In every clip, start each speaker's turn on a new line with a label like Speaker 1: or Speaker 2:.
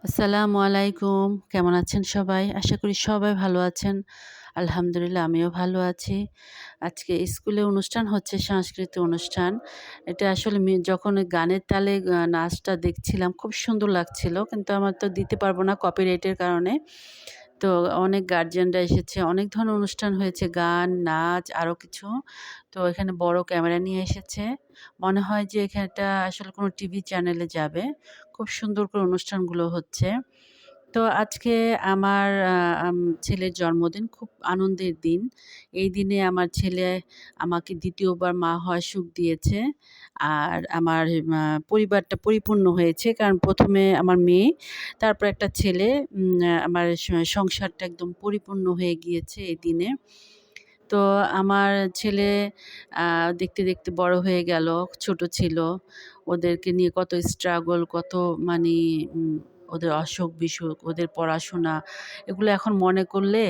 Speaker 1: আসসালামু আলাইকুম। কেমন আছেন সবাই? আশা করি সবাই ভালো আছেন। আলহামদুলিল্লাহ আমিও ভালো আছি। আজকে স্কুলে অনুষ্ঠান হচ্ছে, সাংস্কৃতিক অনুষ্ঠান। এটা আসলে যখন ওই গানের তালে নাচটা দেখছিলাম খুব সুন্দর লাগছিল। কিন্তু আমার তো দিতে পারব না কপিরাইটের কারণে। তো অনেক গার্ডিয়ানরা এসেছে। অনেক ধরনের অনুষ্ঠান হয়েছে, গান, নাচ আরও কিছু। তো এখানে বড় ক্যামেরা নিয়ে এসেছে। মনে হয় যে এখানটা আসলে কোনো টিভি চ্যানেলে যাবে। খুব সুন্দর করে অনুষ্ঠানগুলো হচ্ছে। তো আজকে আমার ছেলের জন্মদিন, খুব আনন্দের দিন। এই দিনে আমার ছেলে আমাকে ২য় বার মা হওয়ার সুখ দিয়েছে। আর আমার পরিবারটা পরিপূর্ণ হয়েছে। কারণ ১ম এ আমার মেয়ে, তারপর একটা ছেলে। আমার সংসারটা একদম পরিপূর্ণ হয়ে গিয়েছে এই দিনে। তো আমার ছেলে আ দেখতে, দেখতে বড় হয়ে গেল। ছোট ছিল। ওদেরকে নিয়ে কত struggle, কত মানি উম ওদের অসুখ-বিসুখ, ওদের পড়াশোনা, এগুলো এখন মনে করলে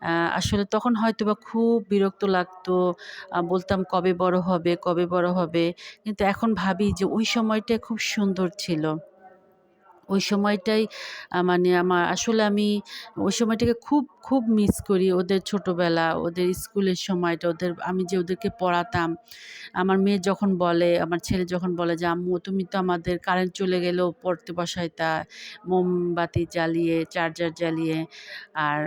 Speaker 1: আ আসলে তখন হয়তোবা খুব বিরক্ত লাগতো। বলতাম, "কবে বড় হবে, কবে বড় হবে?" কিন্তু এখন ভাবি যে ওই সময়টা খুব সুন্দর ছিল। ওই সময়টাই মানে আসলে আমি ওই সময়টাকে খুব, খুব মিস করি। ওদের ছোটবেলা, ওদের স্কুলের সময়টা, আমি যে ওদেরকে পড়াতাম। আমার মেয়ে যখন বলে, আমার ছেলে যখন বলে যে, "আম্মু তুমি তো আমাদের কারেন্ট চলে গেলেও পড়তে বসাইতা, মোমবাতি জ্বালিয়ে, চার্জার জ্বালিয়ে।" আর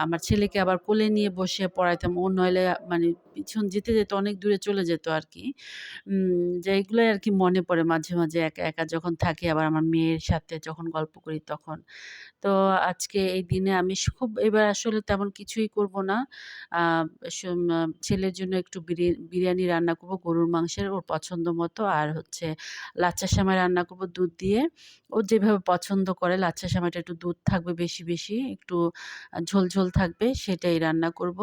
Speaker 1: আমার ছেলেকে আবার কোলে নিয়ে বসে পড়াইতাম। ও নইলে মানে পিছন যেতে, যেতে অনেক দূরে চলে যেত আরকি। যে এগুলাই আরকি মনে পড়ে মাঝে, মাঝে একা, একা যখন থাকি, আবার আমার মেয়ের সাথে যখন গল্প করি তখন। তো আজকে এই দিনে আমি খুব এবার আসলে তেমন কিছুই করব না। আ সুম আ ছেলের জন্য একটু বিরিয়ানি রান্না করব গরুর মাংসের, ওর পছন্দ মতো। আর হচ্ছে লাচ্ছা সেমাই রান্না করব দুধ দিয়ে। ও যেভাবে পছন্দ করে, লাচ্ছা সেমাইটা একটু দুধ থাকবে বেশি, বেশি একটু ঝোল, ঝোল থাকবে, সেটাই রান্না করব।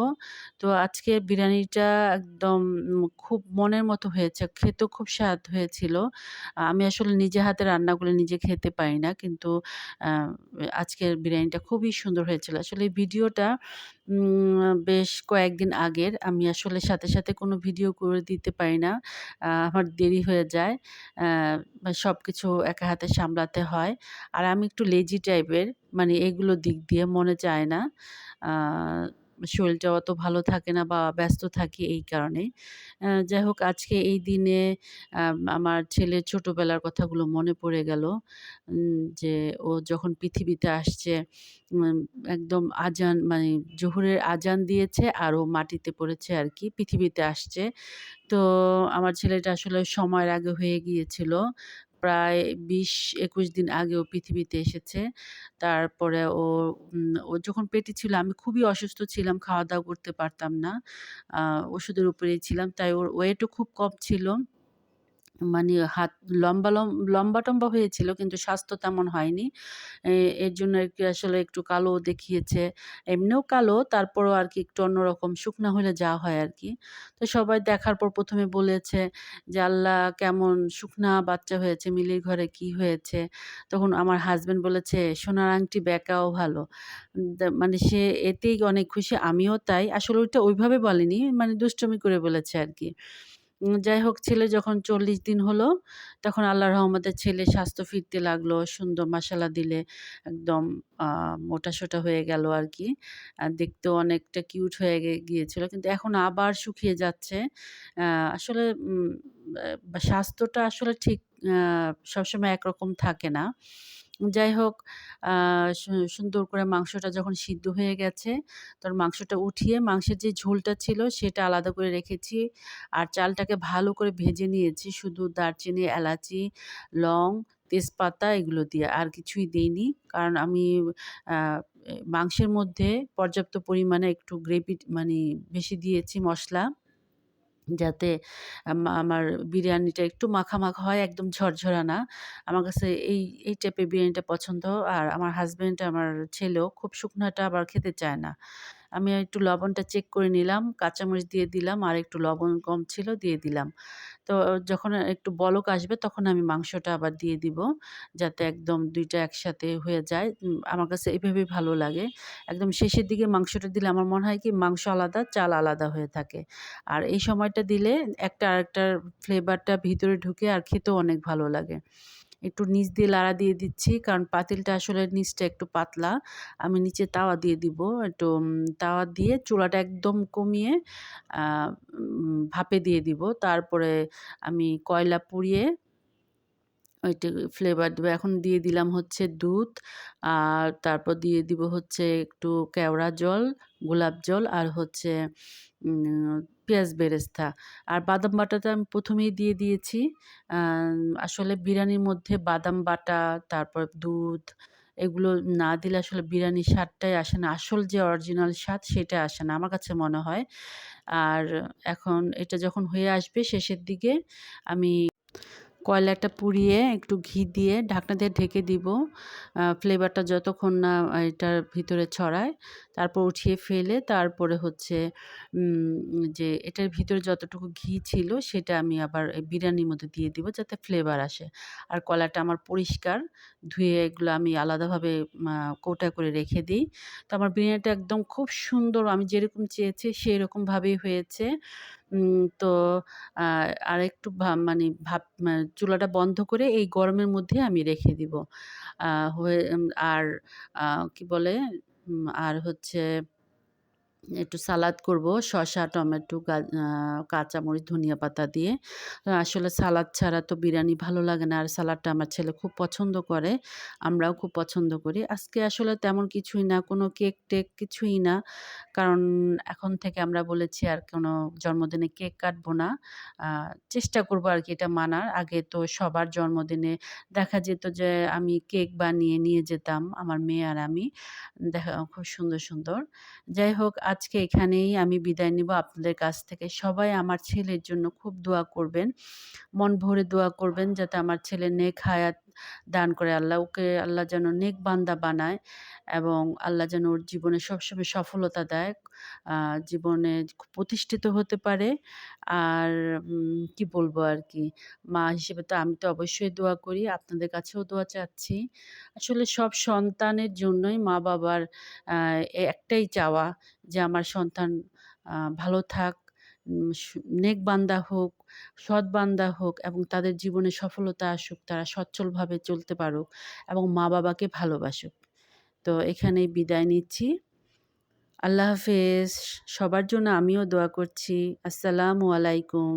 Speaker 1: তো আজকে বিরিয়ানিটা একদম খুব মনের মতো হয়েছে। খেতেও খুব স্বাদ হয়েছিল। আমি আসলে নিজে হাতে রান্না করলে নিজে খেতে পারি না। কিন্তু আ আজকের বিরিয়ানিটা খুবই সুন্দর হয়েছিল। আসলে এই ভিডিওটা বেশ কয়েকদিন আগের। আমি আসলে সাথে, সাথে কোনো ভিডিও করে দিতে পারি না। আমার দেরি হয়ে যায়। সবকিছু একা হাতে সামলাতে হয়। আর আমি একটু লেজি টাইপের। মানে এগুলো দিক দিয়ে মনে চায় না। আ শরীরটা অত ভালো থাকে না বা ব্যস্ত থাকি এই কারণেই। যাই হোক, আজকে এই দিনে আমার ছেলের ছোটবেলার কথাগুলো মনে পড়ে গেল। যে ও যখন পৃথিবীতে আসছে, উম একদম আজান মানে জোহরের আজান দিয়েছে আর ও মাটিতে পড়েছে আরকি, পৃথিবীতে আসছে। তো আমার ছেলেটা আসলে সময়ের আগে হয়ে গিয়েছিল। প্রায় ২০-২১ দিন আগে ও পৃথিবীতে এসেছে। তারপরে ও যখন পেটে ছিল আমি খুবই অসুস্থ ছিলাম, খাওয়া-দাওয়া করতে পারতাম না। আ ওষুধের উপরেই ছিলাম। তাই ওর ওয়েটও খুব কম ছিল। মানে হাত লম্বা-টম্বা হয়েছিল, কিন্তু স্বাস্থ্য তেমন হয়নি। এ এর জন্য আরকি আসলে একটু কালো দেখিয়েছে। এমনিও কালো, তারপরেও আরকি একটু অন্যরকম শুকনা হলে যা হয় আরকি। তো সবাই দেখার পর ১ম এ বলেছে যে, "আল্লাহ কেমন শুকনা বাচ্চা হয়েছে, মিলির ঘরে কি হয়েছে?" তখন আমার হাসব্যান্ড বলেছে, "সোনার আংটি বেঁকাও ভালো।" মানে সে এতেই অনেক খুশি, আমিও তাই। আসলে ওইটা ওইভাবে বলেনি, মানে দুষ্টুমি করে বলেছে আরকি। যাই হোক, ছেলে যখন ৪০ দিন হলো, তখন আল্লাহর রহমতে ছেলের স্বাস্থ্য ফিরতে লাগলো। সুন্দর মাশাআল্লাহ দিলে একদম আ মোটা-সোটা হয়ে গেল আরকি। দেখতেও অনেকটা কিউট হয়ে গিয়েছিল। কিন্তু এখন আবার শুকিয়ে যাচ্ছে। আ আসলে স্বাস্থ্যটা আসলে ঠিক আ সবসময় একরকম থাকে না। যাই হোক, আ সুন্দর করে মাংসটা যখন সিদ্ধ হয়ে গেছে, তখন মাংসটা উঠিয়ে মাংসের যে ঝোলটা ছিল সেটা আলাদা করে রেখেছি। আর চালটাকে ভালো করে ভেজে নিয়েছি শুধু দারচিনি, এলাচি, লং, তেজপাতা এগুলো দিয়ে। আর কিছুই দেইনি। কারণ আমি আ মাংসের মধ্যে পর্যাপ্ত পরিমাণে একটু গ্রেভি মানে বেশি দিয়েছি মসলা। যাতে আমার বিরিয়ানিটা একটু মাখা, মাখা হয়, একদম ঝরঝরা না। আমার কাছে এই টাইপের বিরিয়ানিটা পছন্দ। আর আমার হাসব্যান্ড, আমার ছেলেও খুব শুকনাটা আবার খেতে চায় না। আমি একটু লবণটা চেক করে নিলাম, কাঁচামরিচ দিয়ে দিলাম, আর একটু লবণ কম ছিল দিয়ে দিলাম। তো যখন একটু বলক আসবে তখন আমি মাংসটা আবার দিয়ে দিব। যাতে একদম ২ টা একসাথে হয়ে যায়। আমার কাছে এভাবেই ভালো লাগে। একদম শেষের দিকে মাংসটা দিলে আমার মনে হয় কি মাংস আলাদা, চাল আলাদা হয়ে থাকে। আর এই সময়টা দিলে একটা আরেকটার ফ্লেভারটা ভিতরে ঢুকে আর খেতেও অনেক ভালো লাগে। একটু নিচ দিয়ে লাড়া দিয়ে দিচ্ছি, কারণ পাতিলটা আসলে নিচটা একটু পাতলা। আমি নিচে তাওয়া দিয়ে দিব। একটু তাওয়া দিয়ে চুলাটা একদম কমিয়ে আ ভাপে দিয়ে দিব। তারপরে আমি কয়লা পুড়িয়ে ওইটা ফ্লেভার দেবো। এখন দিয়ে দিলাম হচ্ছে দুধ, আর তারপর দিয়ে দিব হচ্ছে একটু কেওড়া জল, গোলাপ জল, আর হচ্ছে পেঁয়াজ বেরেস্তা। আর বাদাম বাটাটা আমি ১ম এই দিয়ে দিয়েছি। আসলে বিরিয়ানির মধ্যে বাদাম বাটা, তারপর দুধ, এগুলো না দিলে আসলে বিরিয়ানির স্বাদটাই আসে না। আসল যে অরিজিনাল স্বাদ সেটা আসে না, আমার কাছে মনে হয়। আর এখন এটা যখন হয়ে আসবে শেষের দিকে, আমি কয়লাটা পুড়িয়ে একটু ঘি দিয়ে ঢাকনা দিয়ে ঢেকে দিব। ফ্লেভারটা যতক্ষণ না এটার ভিতরে ছড়ায়, তারপর উঠিয়ে ফেলে তারপরে হচ্ছে যে এটার ভিতরে যতটুকু ঘি ছিল সেটা আমি আবার এই বিরিয়ানির মধ্যে দিয়ে দিব যাতে ফ্লেভার আসে। আর কলাটা আমার পরিষ্কার, ধুয়ে এগুলো আমি আলাদাভাবে কৌটা করে রেখে দিই। তো আমার বিরিয়ানিটা একদম খুব সুন্দর, আমি যেরকম চেয়েছি সেরকমভাবেই হয়েছে। তো আ আরেকটু মানে চুলাটা বন্ধ করে এই গরমের মধ্যে আমি রেখে দিব। আ হয়ে আর আ কি বলে? আর হচ্ছে একটু সালাদ করব। শসা, টমেটো, কাঁচামরিচ, ধনিয়া পাতা দিয়ে। আসলে সালাদ ছাড়া তো বিরিয়ানি ভালো লাগে না। আর সালাদটা আমার ছেলে খুব পছন্দ করে। আমরাও খুব পছন্দ করি। আজকে আসলে তেমন কিছুই না, কোনো কেক-টেক কিছুই না। কারণ এখন থেকে আমরা বলেছি আর কোনো জন্মদিনে কেক কাটবো না। আ চেষ্টা করব আরকি এটা মানার। আগে তো সবার জন্মদিনে দেখা যেত যে আমি কেক বানিয়ে নিয়ে যেতাম, আমার মেয়ে আর আমি। খুব সুন্দর, সুন্দর। যাই হোক, আজকে এখানেই আমি বিদায় নিব আপনাদের কাছ থেকে। সবাই আমার ছেলের জন্য খুব দোয়া করবেন। মন ভরে দোয়া করবেন যাতে আমার ছেলে নেক হায়াত দান করে আল্লাহ। ওকে আল্লাহ যেন নেক বান্দা বানায় এবং আল্লাহ যেন ওর জীবনে সবসময় সফলতা দেয়। আ জীবনে প্রতিষ্ঠিত হতে পারে। আর কি বলবো আরকি? মা হিসেবে তো আমি তো অবশ্যই দোয়া করি। আপনাদের কাছেও দোয়া চাচ্ছি। আসলে সব সন্তানের জন্যই মা-বাবার আ একটাই চাওয়া যে আমার সন্তান ভালো থাক, নেক বান্দা হোক, সৎ বান্দা হোক এবং তাদের জীবনে সফলতা আসুক, তারা সচ্ছলভাবে চলতে পারুক এবং মা-বাবাকে ভালোবাসুক। তো এখানেই বিদায় নিচ্ছি। আল্লাহ হাফেজ। সবার জন্য আমিও দোয়া করছি। আসসালামু আলাইকুম।